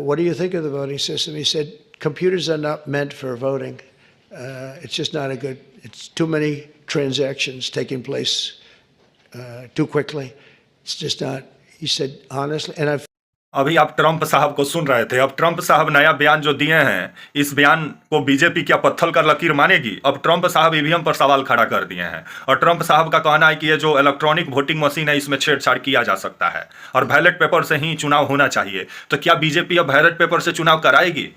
what do you think of the voting system? He said, computers are not meant for voting. It's just not a good, it's too many transactions taking place too quickly. It's just not, he said, honestly, and I've अभी आप Trump साहब को सुन रहे थे। अब Trump साहब नया बयान जो दिए हैं, इस बयान को बीजेपी क्या पत्थर का लकीर मानेगी? अब ट्रंप साहब ईवीएम पर सवाल खड़ा कर दिए हैं और ट्रंप साहब का कहना है कि ये जो इलेक्ट्रॉनिक वोटिंग मशीन है इसमें छेड़छाड़ किया जा सकता है और बैलेट पेपर से ही चुनाव होना चाहिए। तो क्या बीजेपी अब बैलेट पेपर से चुनाव कराएगी?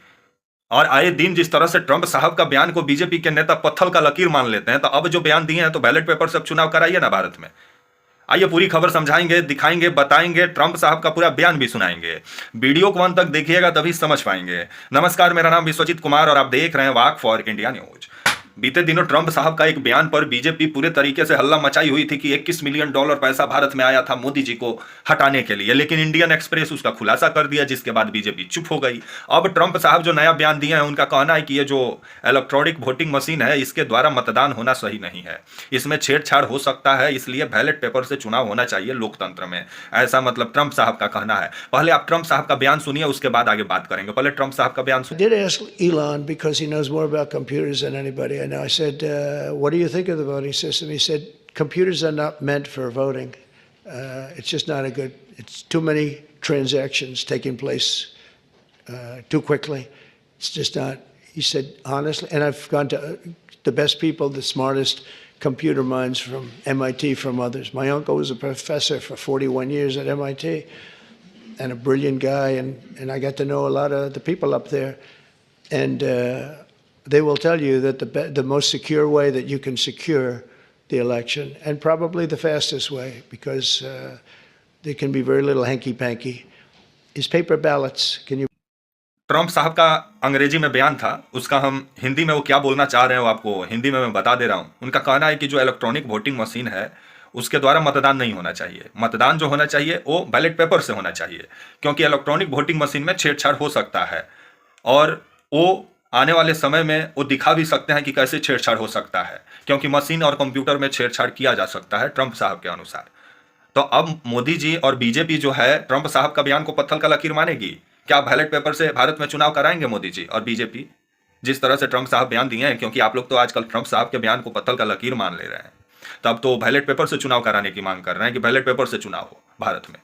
और आए दिन जिस तरह से ट्रंप साहब का बयान को बीजेपी के नेता पत्थर का लकीर मान लेते हैं, तो अब जो बयान दिए हैं तो बैलेट पेपर से अब चुनाव कराइए ना भारत में। आइए पूरी खबर समझाएंगे, दिखाएंगे, बताएंगे, ट्रंप साहब का पूरा बयान भी सुनाएंगे। वीडियो को अंत तक देखिएगा तभी समझ पाएंगे। नमस्कार, मेरा नाम विश्वजीत कुमार और आप देख रहे हैं वाक फॉर इंडिया न्यूज। बीते दिनों ट्रंप साहब का एक बयान पर बीजेपी पूरे तरीके से हल्ला मचाई हुई थी कि $21 मिलियन पैसा भारत में आया था मोदी जी को हटाने के लिए, लेकिन इंडियन एक्सप्रेस उसका खुलासा कर दिया, जिसके बाद बीजेपी चुप हो गई। अब ट्रंप साहब जो नया बयान दिए हैं, उनका कहना है कि ये जो इलेक्ट्रॉनिक वोटिंग मशीन है इसके द्वारा मतदान होना सही नहीं है, इसमें छेड़छाड़ हो सकता है, इसलिए बैलेट पेपर से चुनाव होना चाहिए लोकतंत्र में। ऐसा मतलब ट्रंप साहब का कहना है। पहले आप ट्रंप साहब का बयान सुनिए, उसके बाद आगे बात करेंगे। पहले ट्रंप साहब का बयान सुनिए। did ask Elon because he knows more about computers than anybody I know. I said, what do you think of the voting system? He said, computers are not meant for voting. It's just not a good, it's too many transactions taking place too quickly. It's just not, he said, honestly, and I've gone to the best people, the smartest computer minds from MIT, from others. My uncle was a professor for 41 years at MIT and a brilliant guy, and I got to know a lot of the people up there. And they will tell you that the most secure way that you can secure the election, and probably the fastest way, because there can be very little hanky-panky, is paper ballots. Can you? Trump साहब का अंग्रेजी में बयान था, उसका हम हिंदी में वो क्या बोलना चाह रहे हैं वो आपको हिंदी में मैं बता दे रहा हूँ। उनका कहना है कि जो इलेक्ट्रॉनिक वोटिंग मशीन है उसके द्वारा मतदान नहीं होना चाहिए। मतदान जो होना चाहिए वो बैलेट पेपर से होना चाहिए, क्योंकि इलेक्ट्रॉनिक वोटिंग मशीन में छेड़छाड़ हो सकता है और वो आने वाले समय में वो दिखा भी सकते हैं कि कैसे छेड़छाड़ हो सकता है, क्योंकि मशीन और कंप्यूटर में छेड़छाड़ किया जा सकता है ट्रंप साहब के अनुसार। तो अब मोदी जी और बीजेपी जो है ट्रंप साहब का बयान को पत्थर का लकीर मानेगी? क्या बैलेट पेपर से भारत में चुनाव कराएंगे मोदी जी और बीजेपी, जिस तरह से ट्रंप साहब बयान दिए हैं? क्योंकि आप लोग तो आजकल ट्रंप साहब के बयान को पत्थर का लकीर मान ले रहे हैं, तब तो बैलेट पेपर से चुनाव कराने की मांग कर रहे हैं कि बैलेट पेपर से चुनाव हो भारत में।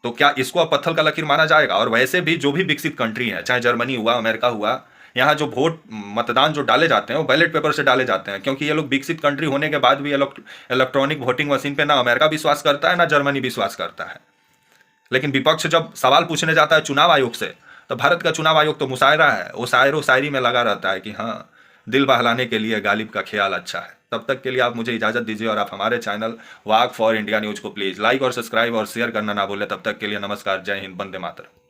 तो क्या इसको अब पत्थर का लकीर माना जाएगा? और वैसे भी जो भी विकसित कंट्री है, चाहे जर्मनी हुआ, अमेरिका हुआ, यहाँ जो वोट मतदान जो डाले जाते हैं वो बैलेट पेपर से डाले जाते हैं, क्योंकि ये लोग विकसित कंट्री होने के बाद भी इलेक्ट्रॉनिक वोटिंग मशीन पे ना अमेरिका विश्वास करता है ना जर्मनी विश्वास करता है। लेकिन विपक्ष जब सवाल पूछने जाता है चुनाव आयोग से, तो भारत का चुनाव आयोग तो मुशायरा है, वो शायरो शायरी में लगा रहता है कि हाँ, दिल बहलाने के लिए गालिब का ख्याल अच्छा है। तब तक के लिए आप मुझे इजाज़त दीजिए और आप हमारे channel walk for India news को प्लीज़ लाइक और सब्सक्राइब और शेयर करना ना भूलें। तब तक के लिए नमस्कार, जय हिंद, वंदे मातरम।